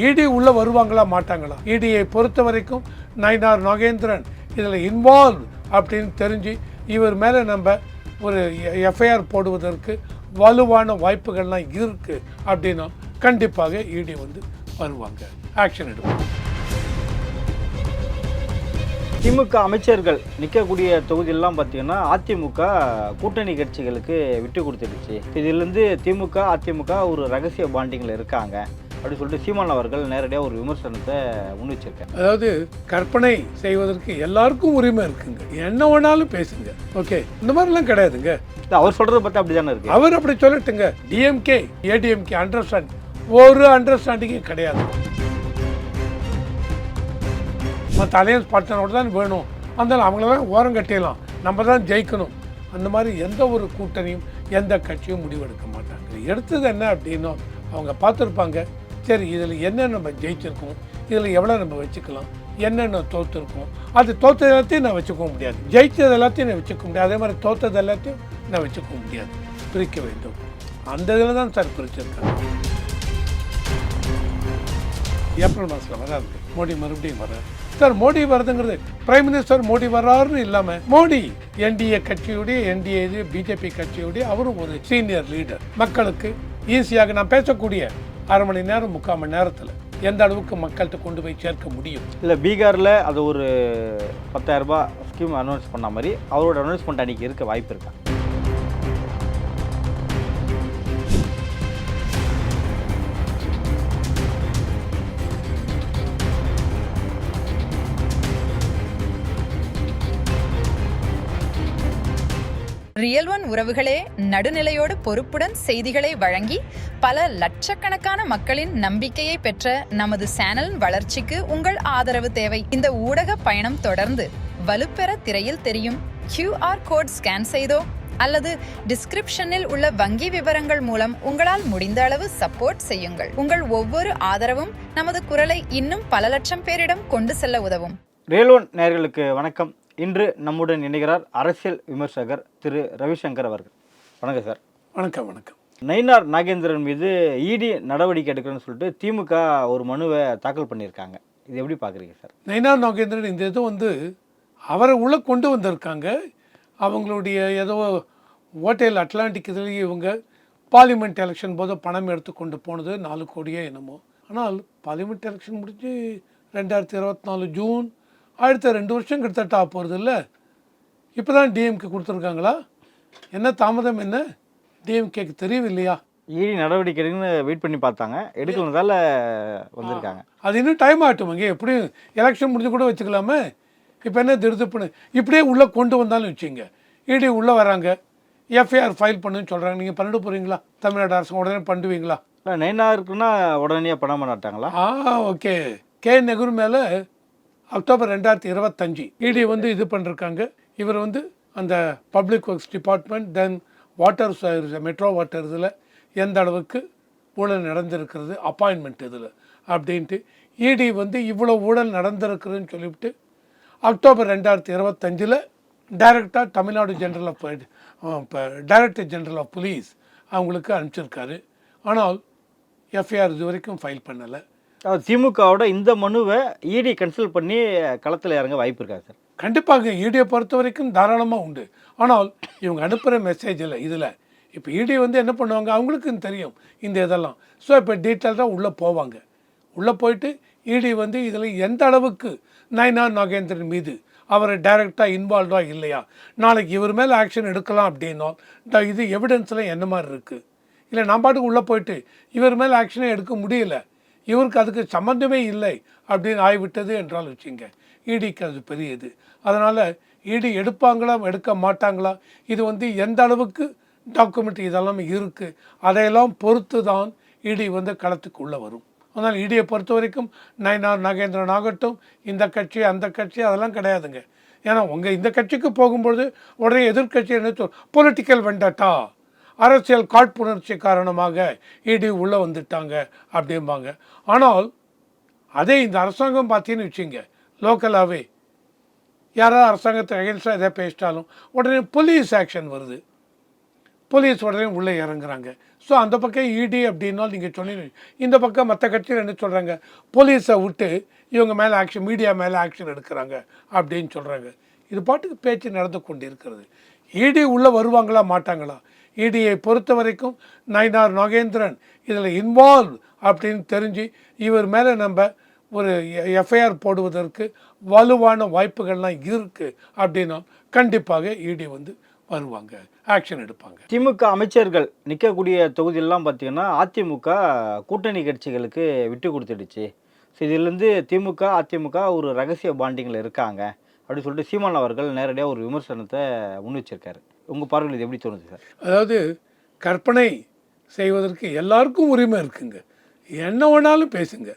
இடி உள்ளே வருவாங்களா மாட்டாங்களா? இடியை பொறுத்த வரைக்கும் நயினார் நாகேந்திரன் இதில் இன்வால்வ் அப்படின்னு தெரிஞ்சு இவர் மேலே நம்ம ஒரு எஃப்ஐஆர் போடுவதற்கு வலுவான வாய்ப்புகள்லாம் இருக்குது அப்படின்னா கண்டிப்பாக இடி வந்து வருவாங்க, ஆக்ஷன் எடுப்பாங்க. திமுக அமைச்சர்கள் நிற்கக்கூடிய தொகுதியெல்லாம் பார்த்தீங்கன்னா அதிமுக கூட்டணி கட்சிகளுக்கு விட்டு கொடுத்துடுச்சு. இதிலிருந்து திமுக அதிமுக ஒரு ரகசிய பாண்டிங்கில் இருக்காங்க அப்படின்னு சொல்லிட்டு சீமான் அவர்கள் நேரடியாக ஒரு விமர்சனத்தை முன்வச்சிருக்காங்க. அதாவது கற்பனை செய்வதற்கு எல்லாருக்கும் உரிமை இருக்குங்க, என்ன வேணாலும் பேசுங்க, ஓகே, இந்த மாதிரிலாம் கிடையாதுங்க. அவர் சொல்றதை பற்றி அப்படி தானே இருக்கு. அவர் அப்படி சொல்லட்டுங்க. டிஎம்கே ஏடிஎம்கே அண்டர்ஸ்டாண்டிங் ஒரு அண்டர்ஸ்டாண்டிங்கும் கிடையாது. மற்ற அலையன்ஸ் பார்ட்னரோடு தான் வேணும், அதனால் அவங்கள தான் ஓரம் கட்டிடலாம், நம்ம தான் ஜெயிக்கணும், அந்த மாதிரி எந்த ஒரு கூட்டணியும் எந்த கட்சியும் முடிவெடுக்க மாட்டாங்க. எடுத்தது என்ன அப்படின்னா அவங்க பார்த்துருப்பாங்க, சரி இதில் என்ன நம்ம ஜெயிச்சிருக்கோம், இதில் எவ்வளோ நம்ம வச்சுக்கலாம், என்னென்ன தோற்றுருக்கோம், அது தோற்றது எல்லாத்தையும் நான் வச்சுக்க முடியாது, ஜெயித்தது எல்லாத்தையும் நான் வச்சுக்க முடியாது, அதே மாதிரி தோற்றது எல்லாத்தையும் நான் வச்சுக்க முடியாது, பிரிக்க வேண்டும். அந்த இதில் தான் சார் பிரிச்சிருக்காங்க. ஏப்ரல் மாதத்தில் வராது மோடி மறுபடியும் வர்றாரு சார். மோடி வருதுங்கிறது பிரைம் மினிஸ்டர் மோடி வர்றாருன்னு இல்லாமல் மோடி என்டிஏ கட்சியுடைய என்டிஏ பிஜேபி கட்சியுடைய அவரும் ஒரு சீனியர் லீடர். மக்களுக்கு ஈஸியாக நான் பேசக்கூடிய அரை மணி நேரம் 3/4 மணி நேரத்தில் எந்த அளவுக்கு மக்கள்கிட்ட கொண்டு போய் சேர்க்க முடியும். இல்லை பீகாரில் அது ஒரு 10,000 ரூபாய் ஸ்கீம் அனௌன்ஸ் பண்ண மாதிரி அவரோட அனௌன்ஸ்மெண்ட் அன்றைக்கி இருக்க வாய்ப்பு இருக்கா? ரியல் ஒன் உறவுகளே, நடுநிலையோடு பொறுப்புடன் செய்திகளை வழங்கி பல லட்சக்கணக்கான மக்களின் நம்பிக்கையை பெற்ற நமது சேனலின் வளர்ச்சிக்கு உங்கள் ஆதரவு தேவை. இந்த ஊடக பயணம் தொடர்ந்து வலுப்பெற திரையில் தெரியும் QR கோட் ஸ்கேன் செய்தோ அல்லது டிஸ்கிரிப்ஷனில் உள்ள வங்கி விவரங்கள் மூலம் உங்களால் முடிந்த அளவு சப்போர்ட் செய்யுங்கள். உங்கள் ஒவ்வொரு ஆதரவும் நமது குரலை இன்னும் பல லட்சம் பேரிடம் கொண்டு செல்ல உதவும். ரியல் ஒன் நேயர்களுக்கு வணக்கம். இன்று நம்முடன் இணைகிறார் அரசியல் விமர்சகர் திரு ரவிசங்கர் அவர்கள். வணக்கம் சார். வணக்கம். வணக்கம். நயினார் நாகேந்திரன் மீது இடி நடவடிக்கை எடுக்கணும்னு சொல்லிட்டு திமுக ஒரு மனுவை தாக்கல் பண்ணியிருக்காங்க. இது எப்படி பார்க்குறீங்க சார்? நயினார் நாகேந்திரன் இந்த இது வந்து அவரை உள்ளே கொண்டு வந்திருக்காங்க. அவங்களுடைய ஏதோ ஓட்டல் அட்லாண்டிக் இதுலேயே இவங்க பார்லிமெண்ட் எலெக்ஷன் போது பணம் எடுத்து கொண்டு போனது 4 கோடியே என்னமோ. ஆனால் பார்லிமெண்ட் எலெக்ஷன் முடிஞ்சு 2024 ஜூன், அடுத்த 2 வருஷம் கிட்டத்தட்ட ஆக போகிறது இல்லை. இப்போ தான் டிஎம்கே கொடுத்துருக்காங்களா? என்ன தாமதம், என்ன டிஎம்கேக்கு தெரியவில்லையா? இடி நடவடிக்கை எடுக்கணும்னு வெயிட் பண்ணி பார்த்தாங்க, எடுக்கிறதால வந்திருக்காங்க. அது இன்னும் டைம் ஆகட்டுமாங்க, எப்படியும் எலெக்ஷன் முடிஞ்சு கூட வச்சுக்கலாமே. இப்போ என்ன திருத்துப்புன்னு இப்படியே உள்ளே கொண்டு வந்தாலும் வச்சுங்க, இடி உள்ளே வராங்க, எஃப்ஐஆர் ஃபைல் பண்ணுன்னு சொல்கிறாங்க. நீங்கள் பண்ணிட்டு போகிறீங்களா? தமிழ்நாடு அரசு உடனே பண்ணுவீங்களா? இல்லை நயினாருக்குன்னா உடனே பண்ண மாட்டாங்களா? ஓகே. கே நெகுரு மேலே அக்டோபர் 2025 இடி வந்து இது பண்ணிருக்காங்க. இவர் வந்து அந்த பப்ளிக் ஒர்க்ஸ் டிபார்ட்மெண்ட், தென் வாட்டர் மெட்ரோ வாட்டர் இதில் எந்த அளவுக்கு ஊழல் நடந்திருக்கிறது, அப்பாயின்மெண்ட் இதில் அப்படின்ட்டு இடி வந்து இவ்வளோ ஊழல் நடந்திருக்குதுன்னு சொல்லிவிட்டு அக்டோபர் 2025 டைரக்டாக Tamil Nadu director general of police அவங்களுக்கு அனுப்பிச்சிருக்காரு. ஆனால் எஃப்ஐஆர் இது வரைக்கும் ஃபைல் பண்ணலை. திமுகவோட இந்த மனுவை இடி கன்சல்ட் பண்ணி களத்தில் இறங்க வாய்ப்பு இருக்கா சார்? கண்டிப்பாக இடியை பொறுத்த வரைக்கும் தாராளமாக உண்டு. ஆனால் இவங்க அனுப்புகிற மெசேஜ் இல்லை இதில். இப்போ இடி வந்து என்ன பண்ணுவாங்க, அவங்களுக்கும் தெரியும் இந்த இதெல்லாம். ஸோ இப்போ டீட்டெயில்டாக உள்ளே போவாங்க. உள்ளே போயிட்டு இடி வந்து இதில் எந்த அளவுக்கு நயினார் நாகேந்திரன் மீது அவர் டைரெக்டாக இன்வால்வாக இல்லையா, நாளைக்கு இவர் மேலே ஆக்ஷன் எடுக்கலாம் அப்படின்னா இது எவிடன்ஸ்லாம் என்ன மாதிரி இருக்குது, இல்லை நான் பாட்டுக்கு உள்ளே போயிட்டு இவர் மேலே ஆக்ஷனே எடுக்க முடியல, இவருக்கு அதுக்கு சம்மந்தமே இல்லை அப்படின்னு ஆகிவிட்டது என்றால் வச்சுங்க, இடிக்கு அது பெரியது. அதனால் இடி எடுப்பாங்களா எடுக்க மாட்டாங்களா, இது வந்து எந்த அளவுக்கு டாக்குமெண்ட் இதெல்லாம் இருக்குது, அதையெல்லாம் பொறுத்து தான் இடி வந்து களத்துக்கு உள்ளே வரும். அதனால் இடியை பொறுத்த வரைக்கும் நயினார் நாகேந்திரன் ஆகட்டும், இந்த கட்சி அந்த கட்சி அதெல்லாம் கிடையாதுங்க. ஏன்னா உங்கள் இந்த கட்சிக்கு போகும்பொழுது உடனே எதிர்கட்சி என்ன பொலிட்டிக்கல் வெண்டட்டா, அரசியல் காழ்ப்புணர்ச்சி காரணமாக இடி உள்ளே வந்துட்டாங்க அப்படிம்பாங்க. ஆனால் அதே இந்த அரசாங்கம் பார்த்தீங்கன்னு வச்சுங்க, லோக்கலாகவே யாராவது அரசாங்கத்தை அகேன்ஸ்டாக எதை பேசிட்டாலும் உடனே போலீஸ் ஆக்ஷன் வருது, போலீஸ் உடனே உள்ளே இறங்குறாங்க. ஸோ அந்த பக்கம் இடி அப்படின்னாலும் நீங்கள் சொன்னீங்க. இந்த பக்கம் மற்ற கட்சியில் என்ன சொல்கிறாங்க, போலீஸை விட்டு இவங்க மேலே ஆக்ஷன், மீடியா மேலே ஆக்ஷன் எடுக்கிறாங்க அப்படின்னு சொல்கிறாங்க. இது பாட்டுக்கு பேச்சு நடந்து கொண்டு இருக்கிறது. இடி உள்ளே வருவாங்களா மாட்டாங்களா? இடியை பொறுத்த வரைக்கும் நயினார் நாகேந்திரன் இதில் இன்வால்வ் அப்படின்னு தெரிஞ்சு இவர் மேலே நம்ம ஒரு எஃப்ஐஆர் போடுவதற்கு வலுவான வாய்ப்புகள்லாம் இருக்குது அப்படின்னா கண்டிப்பாக இடி வந்து வருவாங்க, ஆக்ஷன் எடுப்பாங்க. திமுக அமைச்சர்கள் நிற்கக்கூடிய தொகுதியெல்லாம் பார்த்தீங்கன்னா அதிமுக கூட்டணி கட்சிகளுக்கு விட்டு கொடுத்துடுச்சு. ஸோ இதுலேருந்து திமுக அதிமுக ஒரு ரகசிய பாண்டிங்கில் இருக்காங்க அப்படின்னு சொல்லிட்டு சீமான் அவர்கள் நேரடியாக ஒரு விமர்சனத்தை முன் வச்சிருக்காரு. உங்கள் பார்வையில் இது எப்படி தோணுது சார்? அதாவது கற்பனை செய்வதற்கு எல்லாருக்கும் உரிமை இருக்குங்க, என்ன வேணாலும் பேசுங்க,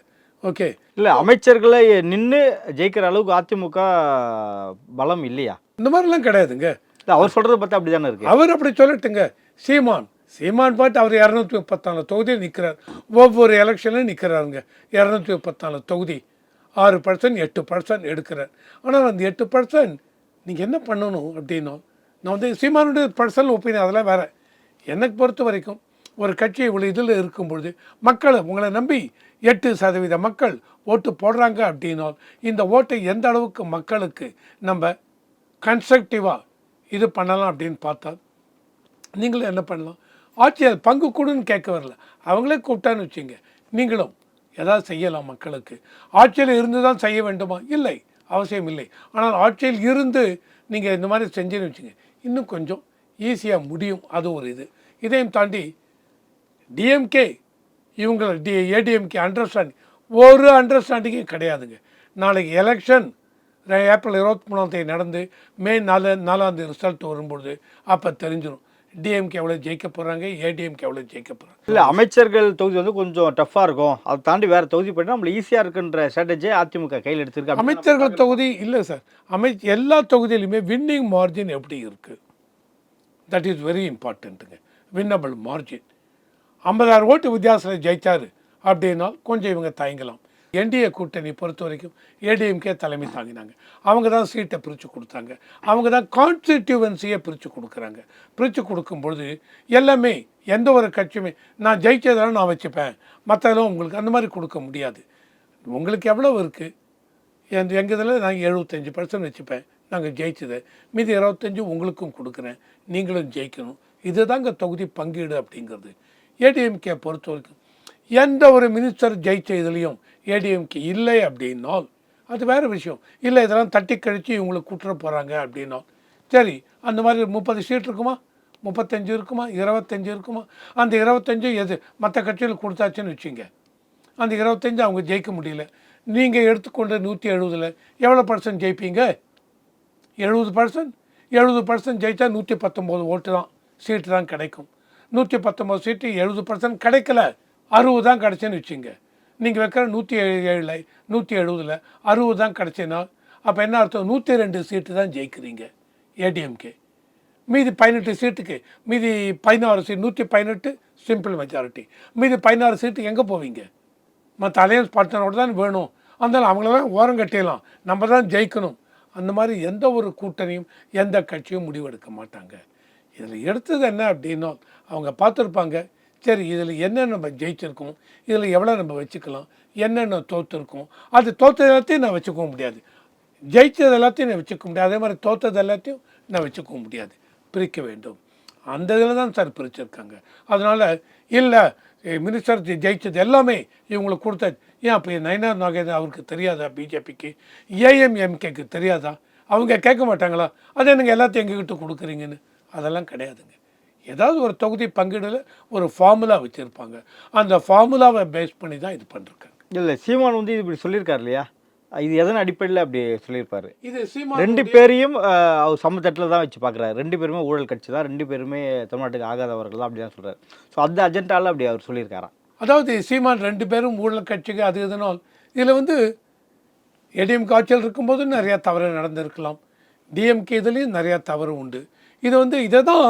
ஓகே. இல்லை, அமைச்சர்களை நின்று ஜெயிக்கிற அளவுக்கு அதிமுக பலம் இல்லையா? இந்த மாதிரிலாம் கிடையாதுங்க. இல்லை, அவர் சொல்கிறத பார்த்தா அப்படி தானே இருக்குது. அவர் அப்படி சொல்லட்டுங்க. சீமான் பாட்டு அவர் 234 தொகுதியில் நிற்கிறார். ஒவ்வொரு எலெக்ஷன்லையும் நிற்கிறாருங்க. 234 தொகுதி 6% 8% எடுக்கிறார். ஆனால் அந்த 8% நீங்கள் என்ன பண்ணணும் அப்படின்னா, நான் வந்து சீமானுடைய பர்சனல் ஒப்பீனியன் அதெல்லாம் வேறு. எனக்கு பொறுத்த வரைக்கும் ஒரு கட்சி இவ்வளோ இதில் இருக்கும்பொழுது மக்கள் உங்களை நம்பி 8% மக்கள் ஓட்டு போடுறாங்க அப்படின்னா இந்த ஓட்டை எந்த அளவுக்கு மக்களுக்கு நம்ம கன்ஸ்ட்ரக்டிவாக இது பண்ணலாம் அப்படின்னு பார்த்தா நீங்களும் என்ன பண்ணலாம், ஆட்சியில் பங்கு கூடுன்னு கேட்க வரல, அவங்களே கூப்பிட்டான்னு வச்சுங்க, நீங்களும் ஏதாவது செய்யலாம் மக்களுக்கு. ஆட்சியில் இருந்து தான் செய்ய வேண்டுமா? இல்லை, அவசியம் இல்லை. ஆனால் ஆட்சியில் இருந்து நீங்கள் இந்த மாதிரி செஞ்சுன்னு வச்சுங்க, இன்னும் கொஞ்சம் ஈஸியாக முடியும். அது ஒரு இது. இதையும் தாண்டி டிஎம்கே இவங்களை ஏடிஎம்கே ஒரு அண்டர்ஸ்டாண்டிங்கே கிடையாதுங்க. நாளைக்கு எலெக்ஷன் ஏப்ரல் 23 நடந்து மே 4 ரிசல்ட் வரும்பொழுது அப்போ தெரிஞ்சிடும் டிஎம்கே எவ்வளோ ஜெயிக்க போகிறாங்க, ஏடிஎம்கே எவ்வளோ ஜெயிக்க போகிறாங்க. இல்லை, அமைச்சர்கள் தொகுதி வந்து கொஞ்சம் டஃப்பாக இருக்கும், அதை தாண்டி வேறு தொகுதி போய்ட்டு நம்மளுக்கு ஈஸியாக இருக்குன்ற ஸ்ட்ராட்டஜியை அதிமுக கையில் எடுத்துருக்கு. அமைச்சர்கள் தொகுதி இல்லை சார், எல்லா தொகுதியிலுமே வின்னிங் மார்ஜின் எப்படி இருக்குது, தட் இஸ் வெரி இம்பார்ட்டண்ட்டுங்க. வின்னபிள் மார்ஜின் 50,000 ஓட்டு வித்தியாசத்தில் ஜெயிச்சார் அப்படின்னா கொஞ்சம் இவங்க தயங்கலாம். என்டிஏ கூட்டணி பொறுத்த வரைக்கும் ஏடிஎம்கே தலைமை தாங்கினாங்க. அவங்க தான் சீட்டை பிரித்து கொடுத்தாங்க, அவங்க தான் கான்ஸ்டிடியூவன்சியை பிரித்து கொடுக்குறாங்க. பிரித்து கொடுக்கும்பொழுது எல்லாமே எந்த ஒரு கட்சியுமே நான் ஜெயிச்சதெல்லாம் நான் வச்சுப்பேன், மற்றதெல்லாம் உங்களுக்கு அந்த மாதிரி கொடுக்க முடியாது. உங்களுக்கு எவ்வளோ இருக்குது, எங்கள் இதில் நாங்கள் 75% வச்சுப்பேன், நாங்கள் ஜெயிச்சதை மீதி 25 உங்களுக்கும் கொடுக்குறேன், நீங்களும் ஜெயிக்கணும். இது தாங்க தொகுதி பங்கீடு அப்படிங்கிறது. ஏடிஎம்கே பொறுத்த வரைக்கும் எந்த ஒரு மினிஸ்டர் ஜெயிச்ச இதுலேயும் ஏடிஎம்கே இல்லை அப்படின்னால் அது வேறு விஷயம். இல்லை இதெல்லாம் தட்டி கழித்து இவங்களுக்கு கூட்டுற போகிறாங்க அப்படின்னா சரி, அந்த மாதிரி 30 சீட் இருக்குமா, 35 இருக்குமா, 25 இருக்குமா, அந்த 25 எது மற்ற கட்சியில் கொடுத்தாச்சுன்னு வச்சுங்க, அந்த 25 அவங்க ஜெயிக்க முடியல. நீங்கள் எடுத்துக்கொண்ட 170ல் எவ்வளோ % ஜெயிப்பீங்க? 70% ஜெயித்தா 119 ஓட்டு தான் சீட்டு தான் கிடைக்கும். 119 சீட்டு 70% கிடைக்கல, 60 தான் கிடச்சேன்னு வச்சுங்க. நீங்கள் வைக்கிற 107 170ல் 60 தான் கிடச்சேன்னா அப்போ என்ன அர்த்தம், 102 சீட்டு தான் ஜெயிக்கிறீங்க ஏடிஎம்கே. மீதி 18 சீட்டுக்கு மீதி 16 சீட் 118 சிம்பிள் மெஜாரிட்டி, மீதி 16 சீட்டு எங்கே போவீங்க? மற்ற அலையன்ஸ் பார்ட்னரோடு தான் வேணும், அதனால் அவங்களெல்லாம் ஓரம் கட்டிடலாம், நம்ம தான் ஜெயிக்கணும். அந்த மாதிரி எந்த ஒரு கூட்டணியும் எந்த கட்சியும் முடிவெடுக்க மாட்டாங்க. இதில் எடுத்தது என்ன அப்படின்னா அவங்க பார்த்துருப்பாங்க, சரி இதில் என்ன நம்ம ஜெயிச்சிருக்கோம், இதில் எவ்வளோ நம்ம வச்சுக்கலாம், என்னென்ன தோற்றுருக்கோம், அது தோற்றது எல்லாத்தையும் நான் வச்சுக்க முடியாது, ஜெயித்தது எல்லாத்தையும் நான் வச்சுக்க முடியாது, அதே மாதிரி தோற்றது எல்லாத்தையும் நான் வச்சுக்க முடியாது, பிரிக்க வேண்டும். அந்த இதில் தான் சார் பிரிச்சிருக்காங்க. அதனால் இல்லை மினிஸ்டர் ஜெயிச்சது எல்லாமே இவங்களுக்கு கொடுத்த, ஏன் அப்போ நயினார் நாகேந்திரன் அவருக்கு தெரியாதா, பிஜேபிக்கு ஏஎம்எம்கேக்கு தெரியாதா, அவங்க கேட்க மாட்டாங்களா, அதே நீங்கள் எல்லாத்தையும் எங்ககிட்ட கொடுக்குறீங்கன்னு? அதெல்லாம் கிடையாதுங்க. ஏதாவது ஒரு தொகுதி பங்கீடில் ஒரு ஃபார்முலா வச்சுருப்பாங்க, அந்த ஃபார்முலாவை பேஸ் பண்ணி தான் இது பண்ணிருக்காங்க. இல்லை, சீமான் வந்து இப்படி சொல்லியிருக்காரு இல்லையா, இது எதன் அடிப்படையில் அப்படி சொல்லியிருப்பாரு? இது சீமான் 2 பேரையும் அவர் சமத்தட்டில் தான் வச்சு பார்க்குறாரு. 2 பேருமே ஊழல் கட்சி தான், 2 பேருமே தமிழ்நாட்டுக்கு ஆகாதவர்கள் தான் அப்படி தான் சொல்கிறார். ஸோ அந்த அஜெண்டாவில் அப்படி அவர் சொல்லியிருக்காராம். அதாவது சீமான் 2 பேரும் ஊழல் கட்சிக்கு அது இதனால் இதில் வந்து ஏடிஎம்கே ஆட்சியில் இருக்கும்போது நிறையா தவறு நடந்திருக்கலாம், டிஎம்கே இதுலேயும் நிறையா தவறு உண்டு. இது வந்து இதை தான்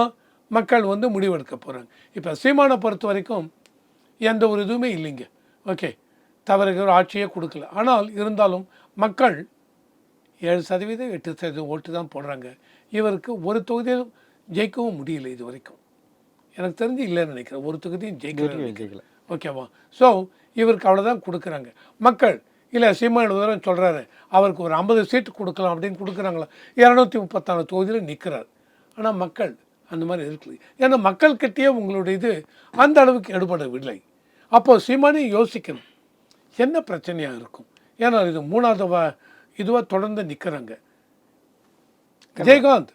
மக்கள் வந்து முடிவெடுக்க போகிறாங்க. இப்போ சீமானை பொறுத்த வரைக்கும் எந்த ஒரு இதுவுமே இல்லைங்க, ஓகே, தவறுகிற ஆட்சியே கொடுக்கல. ஆனால் இருந்தாலும் மக்கள் 7% 8% ஓட்டு தான் போடுறாங்க. இவருக்கு ஒரு தொகுதியிலும் ஜெயிக்கவும் முடியல இது வரைக்கும். எனக்கு தெரிஞ்சு இல்லைன்னு நினைக்கிறேன். ஒரு தொகுதியும் ஜெயிக்கல. ஜெயிக்கல. ஓகேவா? ஸோ இவருக்கு அவ்வளோதான் கொடுக்குறாங்க மக்கள். இல்லை சீமான் தூரம் சொல்கிறாரு அவருக்கு ஒரு 50 சீட்டு கொடுக்கலாம் அப்படின்னு கொடுக்குறாங்களா? 234 தொகுதியில் நிற்கிறார். ஆனால் மக்கள் அந்த மாதிரி இருக்குது. ஏன்னா மக்கள்கிட்டயே உங்களுடைய இது அந்த அளவுக்கு எடுபடவில்லை. அப்போது சீமானே யோசிக்கணும் என்ன பிரச்சனையாக இருக்கும். ஏன்னா இது 3வது இதுவாக தொடர்ந்து நிற்கிறாங்க. விஜயகாந்த்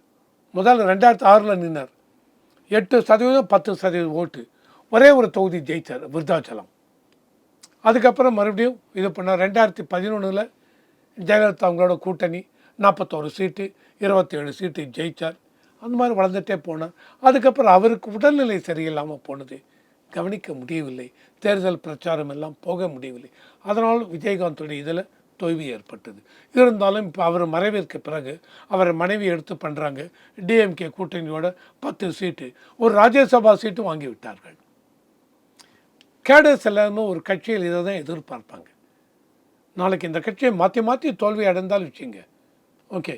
முதல்ல 2006 நின்னார். 8% 10% ஓட்டு, ஒரே ஒரு தொகுதி ஜெயித்தார், விருத்தாச்சலம். அதுக்கப்புறம் மறுபடியும் இது பண்ணார். 2011 ஜெயலலிதா அவங்களோட கூட்டணி 41 சீட்டு 27 சீட்டு ஜெயித்தார். அந்த மாதிரி வளர்ந்துட்டே போனார். அதுக்கப்புறம் அவருக்கு உடல்நிலை சரியில்லாமல் போனது, கவனிக்க முடியவில்லை. தேர்தல் பிரச்சாரம் எல்லாம் போக முடியவில்லை. அதனால் விஜயகாந்துடைய இதில் தொய்வு ஏற்பட்டது. இருந்தாலும் இப்போ அவர் மறைவிற்கு பிறகு அவரை மனைவி எடுத்து பண்ணுறாங்க. டிஎம்கே கூட்டணியோட 10 சீட்டு, ஒரு ராஜ்யசபா சீட்டு வாங்கி விட்டார்கள். கேடர்ஸ் எல்லாருமே ஒரு கட்சியில் இதை தான் எதிர்பார்ப்பாங்க. நாளைக்கு இந்த கட்சியை மாற்றி மாற்றி தோல்வி அடைந்தாலும் வச்சுங்க, ஓகே,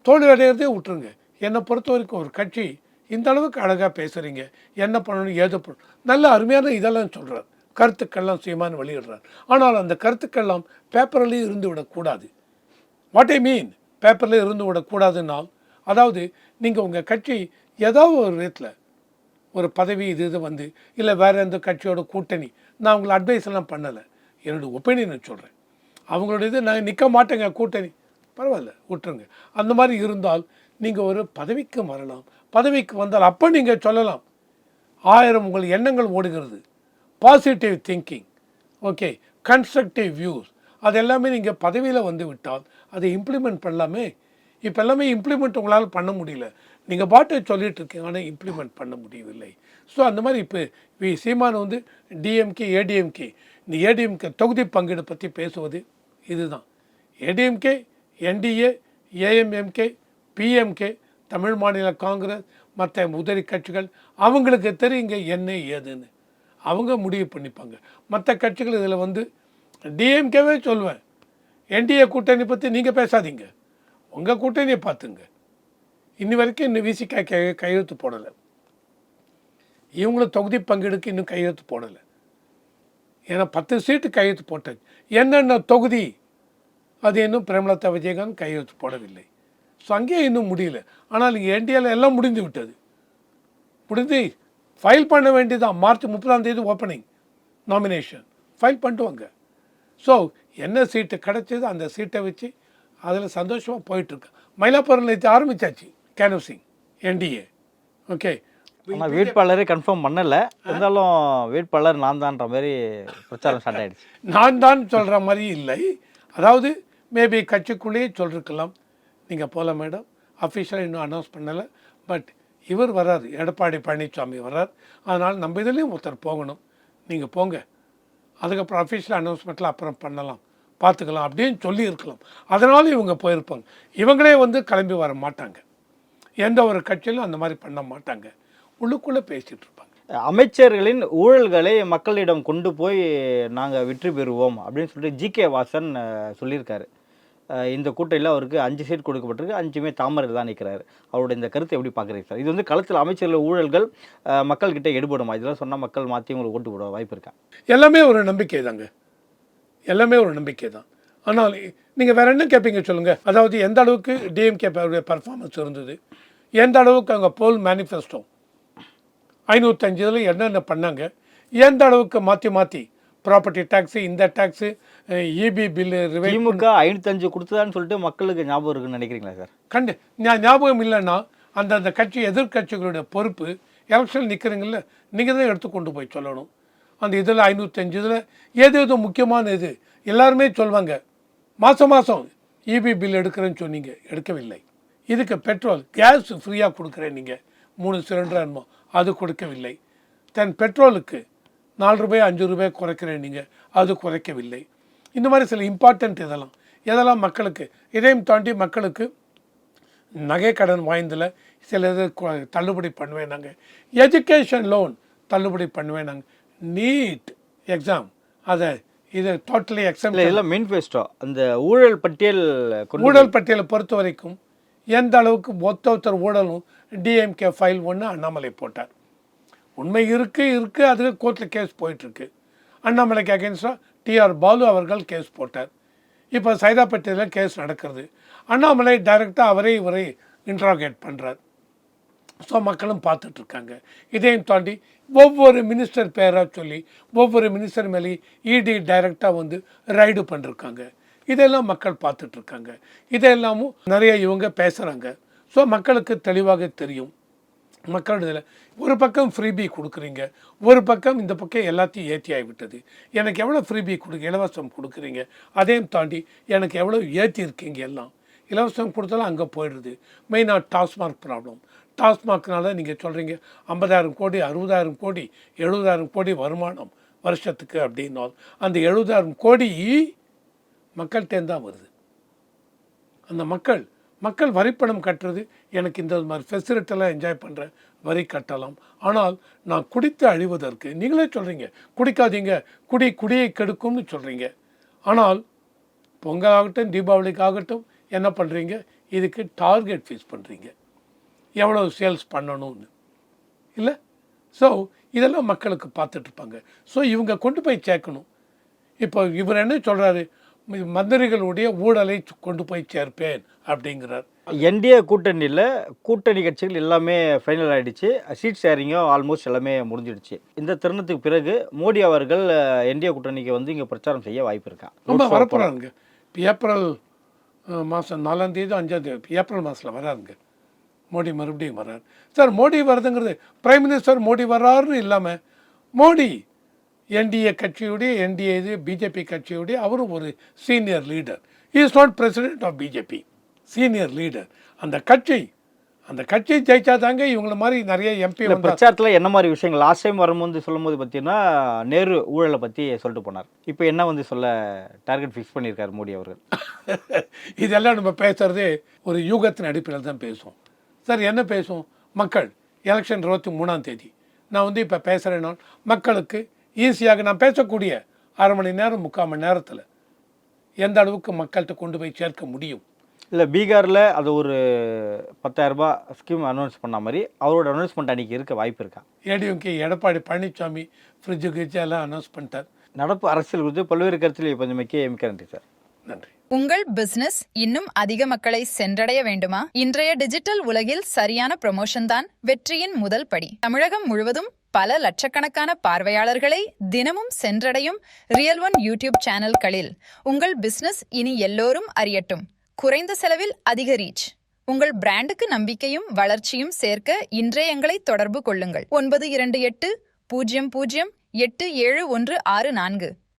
தோல்வி அடைகிறதே விட்டுருங்க. என்னை பொறுத்த வரைக்கும் ஒரு கட்சி இந்த அளவுக்கு அழகாக பேசுகிறீங்க, என்ன பண்ணணும் ஏது பண்ணணும், நல்ல அருமையான இதெல்லாம் சொல்கிறார், கருத்துக்கள்லாம் சீமான் வெளியிடுறார். ஆனால் அந்த கருத்துக்கள்லாம் பேப்பர்லேயும் இருந்து விடக்கூடாது. வாட் ஐ மீன் பேப்பரில் இருந்து விடக்கூடாதுன்னால், அதாவது நீங்கள் உங்கள் கட்சி ஏதாவது ஒரு விதத்தில் ஒரு பதவி இது வந்து இல்லை வேறு எந்த கட்சியோட கூட்டணி, நான் உங்களை அட்வைஸ் எல்லாம் பண்ணலை, என்னோடய ஒப்பீனியனை சொல்கிறேன். அவங்களோட இது நான் நிற்க மாட்டேங்க கூட்டணி, பரவாயில்ல விட்டுருங்க. அந்த மாதிரி இருந்தால் நீங்கள் ஒரு பதவிக்கு வரலாம். பதவிக்கு வந்தால் அப்போ நீங்கள் சொல்லலாம் 1000 உங்கள் எண்ணங்கள் ஓடுகிறது, positive thinking, okay, constructive views, அது எல்லாமே நீங்கள் பதவியில் வந்து விட்டால் அதை இம்ப்ளிமெண்ட் பண்ணலாமே. இப்போ எல்லாமே இம்ப்ளிமெண்ட் உங்களால் பண்ண முடியல. நீங்கள் பாட்டை சொல்லிட்டு இருக்கீங்க, ஆனால் இம்ப்ளிமெண்ட் பண்ண முடியவில்லை. ஸோ அந்த மாதிரி இப்போ சீமான் வந்து டிஎம்கே ஏடிஎம்கே, இந்த ஏடிஎம்கே தொகுதி பங்கீடு பற்றி பேசுவது இதுதான். ADMK, NDA, AMMK, PMK, Tamil மாநில காங்கிரஸ், மற்ற உதவி கட்சிகள், அவங்களுக்கு தெரியுங்க என்ன ஏதுன்னு, அவங்க முடிவு பண்ணிப்பாங்க. மற்ற கட்சிகள் இதில் வந்து டிஎம்கேவே சொல்லுவேன், என்டிஏ கூட்டணி பற்றி நீங்கள் பேசாதீங்க, உங்கள் கூட்டணியை பார்த்துங்க. இன்னி வரைக்கும் இன்னும் விசிகா கையெழுத்து போடலை, இவங்களும் தொகுதி பங்கீடுக்கு இன்னும் கையெழுத்து போடலை. ஏன்னா 10 சீட்டு கையெழுத்து போட்டாச்சு, என்னென்ன தொகுதி அது இன்னும் பிரேமலதா விஜயகாந்த் கையெழுத்து போடவில்லை. ஸோ அங்கேயே இன்னும் முடியல. ஆனால் இங்கே என்டிஏல எல்லாம் முடிந்து விட்டது. முடிந்து ஃபைல் பண்ண வேண்டியதான். மார்ச் 30 ஓப்பனிங் நாமினேஷன் ஃபைல் பண்ணிட்டுவாங்க. ஸோ என்ன சீட்டு கிடைச்சது அந்த சீட்டை வச்சு அதில் சந்தோஷமாக போயிட்டுருக்கு. மயிலாப்பூரில் நேற்று ஆரம்பித்தாச்சு கேன்வசிங் என்டிஏ, ஓகே. ஆனால் வேட்பாளரே கன்ஃபார்ம் பண்ணலை, இருந்தாலும் வேட்பாளர் நான் தான்ற மாதிரி பிரச்சாரம் ஸ்டார்ட் ஆகிடுச்சு. நான் தான் சொல்கிற மாதிரி இல்லை, அதாவது மேபி கட்சிக்குள்ளேயே சொல்லிருக்கலாம், நீங்கள் போகல மேடம், அஃபிஷியலாக இன்னும் அனௌன்ஸ் பண்ணலை, பட் இவர் வர்றார், எடப்பாடி பழனிசாமி வர்றார், அதனால் நம்ம இதுலேயும் ஒருத்தர் போகணும், நீங்கள் போங்க, அதுக்கப்புறம் அஃபிஷியல் அனௌன்ஸ்மெண்ட்டில் அப்புறம் பண்ணலாம், பார்த்துக்கலாம் அப்படின்னு சொல்லியிருக்கலாம். அதனால இவங்க போயிருப்பாங்க. இவங்களே வந்து கிளம்பி வர மாட்டாங்க, எந்த ஒரு கட்சியிலும் அந்த மாதிரி பண்ண மாட்டாங்க, உள்ளுக்குள்ளே பேசிகிட்டு இருப்பாங்க. அமைச்சர்களின் ஊழல்களை மக்களிடம் கொண்டு போய் நாங்கள் வெற்றி பெறுவோம் அப்படின்னு சொல்லிட்டு ஜிகே வாசன் சொல்லியிருக்காரு. இந்த கூட்டணியில் அவருக்கு 5 சீட் கொடுக்கப்பட்டிருக்கு, 5மே தாமரையில் தான் நிற்கிறாரு. அவருடைய இந்த கருத்தை எப்படி பார்க்குறீங்க சார்? இது வந்து களத்தில் அமைச்சர்கள் ஊழல்கள் மக்கள்கிட்ட எடுபடுமா? இதெல்லாம் சொன்னால் மக்கள் மாற்றி உங்களுக்கு ஓட்டு போட வாய்ப்பு இருக்கா? எல்லாமே ஒரு நம்பிக்கை தாங்க, எல்லாமே ஒரு நம்பிக்கை தான். ஆனால் நீங்கள் வேறு என்ன கேட்பீங்க சொல்லுங்கள். அதாவது எந்த அளவுக்கு டிஎம்கே பர்ஃபார்மன்ஸ் இருந்தது, எந்த அளவுக்கு அங்கே போல் மேனிஃபெஸ்டோ 505 இதில் என்னென்ன பண்ணாங்க, எந்த அளவுக்கு மாற்றி ப்ராப்பர்ட்டி டேக்ஸு, இந்த டேக்ஸு, இபி பில்லு, திமுக 505 கொடுத்ததான்னு சொல்லிட்டு மக்களுக்கு ஞாபகம் இருக்குன்னு நினைக்கிறீங்களா சார்? ஞாபகம் இல்லைன்னா அந்தந்த கட்சி எதிர்கட்சிகளுடைய பொறுப்பு, எலெக்ஷன் நிற்கிறீங்கள நீங்கள் தான் எடுத்து கொண்டு போய் சொல்லணும். அந்த இதில் 505 இதில் எது முக்கியமான இது எல்லாருமே சொல்லுவாங்க, மாதம் இபி பில் எடுக்கிறேன்னு சொன்னீங்க, எடுக்கவில்லை. இதுக்கு பெட்ரோல் கேஸ் ஃப்ரீயாக கொடுக்குறேன் நீங்கள் 3 சிலிண்டர் என்னமோ, அது கொடுக்கவில்லை. தென் பெட்ரோலுக்கு 4 ரூபாய் 5 ரூபாய் குறைக்கிறேன் நீங்கள், அது குறைக்கவில்லை. இந்த மாதிரி சில இம்பார்ட்டண்ட் இதெல்லாம் மக்களுக்கு, இதையும் தாண்டி மக்களுக்கு நகை கடன் வாய்ந்தில் சில இது தள்ளுபடி பண்ணுவேன் நாங்கள், எஜுகேஷன் லோன் தள்ளுபடி பண்ணுவேன் நாங்கள், நீட் எக்ஸாம் அதை இதை டோட்டலி எக்ஸாம் எல்லாம் மேனிஃபெஸ்டோ. அந்த ஊழல் பட்டியலை பொறுத்த வரைக்கும் எந்த அளவுக்கு ஒருத்தர் ஊழலும் டிஎம்கே ஃபைல் 1 அண்ணாமலை போட்டார். உண்மை இருக்குது அது கோர்ட்டில் கேஸ் போயிட்டுருக்கு. அண்ணாமலைக்கு அகேன்ஸ்டாக டிஆர் பாலு அவர்கள் கேஸ் போட்டார். இப்போ சைதாப்பேட்டையில் கேஸ் நடக்கிறது. அண்ணாமலை டைரெக்டாக இவரை இன்ட்ராகேட் பண்ணுறார். ஸோ மக்களும் பார்த்துட்ருக்காங்க. இதையும் தாண்டி ஒவ்வொரு மினிஸ்டர் பேராக சொல்லி ஒவ்வொரு மினிஸ்டர் மேலே இடி டைரெக்டாக வந்து ரைடு பண்ணிருக்காங்க. இதெல்லாம் மக்கள் பார்த்துட்ருக்காங்க. இதெல்லாமும் நிறைய இவங்க பேசுகிறாங்க. ஸோ மக்களுக்கு தெளிவாக தெரியும். மக்களிடத்தில் ஒரு பக்கம் ஃப்ரீபி கொடுக்குறீங்க, ஒரு பக்கம் இந்த பக்கம் எல்லாத்தையும் ஏற்றி ஆகிவிட்டது. எனக்கு எவ்வளோ ஃப்ரீபி இலவசம் கொடுக்குறீங்க, அதையும் தாண்டி எனக்கு எவ்வளோ ஏற்றி இருக்கீங்க. எல்லாம் இலவசம் கொடுத்தாலும் அங்கே போயிடுது. மெயினாக டாஸ்மாக் ப்ராப்ளம். டாஸ்மாக்னால நீங்கள் சொல்கிறீங்க 50,000 கோடி 60,000 கோடி 70,000 கோடி வருமானம் வருஷத்துக்கு அப்படின்னால் அந்த 70,000 கோடி மக்கள்கிட்டேருந்து தான் வருது. அந்த மக்கள் வரிப்பணம் கட்டுறது. எனக்கு இந்த மாதிரி ஃபெசிலிட்டியெல்லாம் என்ஜாய் பண்ணுறேன், வரி கட்டலாம். ஆனால் நான் குடித்து அழிவதற்கு நீங்களே சொல்கிறீங்க குடிக்காதீங்க, குடியை கெடுக்கும்னு சொல்கிறீங்க. ஆனால் பொங்கல் ஆகட்டும் தீபாவளிக்காகட்டும் என்ன பண்ணுறீங்க, இதுக்கு டார்கெட் ஃபிக்ஸ் பண்ணுறீங்க, எவ்வளோ சேல்ஸ் பண்ணணும்னு இல்லை. ஸோ இதெல்லாம் மக்களுக்கு பார்த்துட்ருப்பாங்க. ஸோ இவங்க கொண்டு போய் சேர்க்கணும். இப்போ இவர் என்ன சொல்கிறாரு, மந்திரிகளுடைய ஊழலை கொண்டு போய் சேர்ப்பேன் அப்படிங்கிறார். என்டிஏ கூட்டணியில் கூட்டணி கட்சிகள் எல்லாமே ஃபைனல் ஆகிடுச்சு. சீட் ஷேரிங்கும் ஆல்மோஸ்ட் எல்லாமே முடிஞ்சிடுச்சு. இந்த தருணத்துக்கு பிறகு மோடி அவர்கள் என்டிஏ கூட்டணிக்கு வந்து இங்கே பிரச்சாரம் செய்ய வாய்ப்பு இருக்கா? ரொம்ப வரப்போகிறாருங்க. இப்போ ஏப்ரல் மாதம் 4ஆம் தேதி 5ஆம் தேதி ஏப்ரல் மாதத்தில் வராருங்க மோடி. மறுபடியும் வர்றார். சார் மோடி வருதுங்கிறது பிரைம் மினிஸ்டர் மோடி வர்றாருன்னு இல்லாமல் மோடி என்டிஏ கட்சியுடைய என்டிஏ பிஜேபி கட்சியுடைய அவரும் ஒரு senior leader. Is not president of BJP, senior leader. அந்த கட்சி ஜெயிச்சா தாங்க இவங்கள மாதிரி நிறைய எம்பி பிரச்சாரத்தில் என்ன மாதிரி விஷயங்கள் லாஸ்ட் டைம் வரும்போது சொல்லும்போது பார்த்தீங்கன்னா நேரு ஊழலை பற்றி சொல்லிட்டு போனார். இப்போ என்ன வந்து சொல்ல டார்கெட் ஃபிக்ஸ் பண்ணியிருக்காரு மோடி அவர்கள்? இதெல்லாம் நம்ம பேசுறது ஒரு யூகத்தின் அடிப்படையில் தான் பேசுவோம். சார் என்ன பேசுவோம்? மக்கள் எலெக்ஷன் 23ஆம் தேதி நான் வந்து இப்போ பேசுகிறேன்னா மக்களுக்கு ஈஸியாக நான் பேசக்கூடிய அரை மணி நேரம் 3/4 மணி நேரத்தில் எந்த அளவுக்கு மக்கள்கிட்ட கொண்டு போய் சேர்க்க முடியும். இல்லை பீகாரில் அது ஒரு 10,000 ரூபாய் ஸ்கீம் அனௌன்ஸ் பண்ண மாதிரி அவரோட அனௌன்ஸ்மெண்ட் அன்றைக்கி இருக்க வாய்ப்பு இருக்கா? ஏடிஎம்கே எடப்பாடி பழனிசாமி ஃப்ரிட்ஜு கிட்ஜு எல்லாம் அனௌன்ஸ் பண்ணிட்டார். நடப்பு அரசியல் குறித்து பல்வேறு கருத்தில் கொஞ்சம் மிக்க நன்றி சார். நன்றி. உங்கள் பிசினஸ் இன்னும் அதிக மக்களை சென்றடைய வேண்டுமா? இன்றைய டிஜிட்டல் உலகில் சரியான ப்ரமோஷன் தான் வெற்றியின் முதல் படி. தமிழகம் முழுவதும் பல லட்சக்கணக்கான பார்வையாளர்களை தினமும் சென்றடையும் ரியல் ஒன் யூடியூப் சேனல்களில் உங்கள் பிசினஸ் இனி எல்லோரும் அறியட்டும். குறைந்த செலவில் அதிக ரீச். உங்கள் பிராண்டுக்கு நம்பிக்கையும் வளர்ச்சியும் சேர்க்க இன்றே எங்களை தொடர்பு கொள்ளுங்கள். 928 00 8714.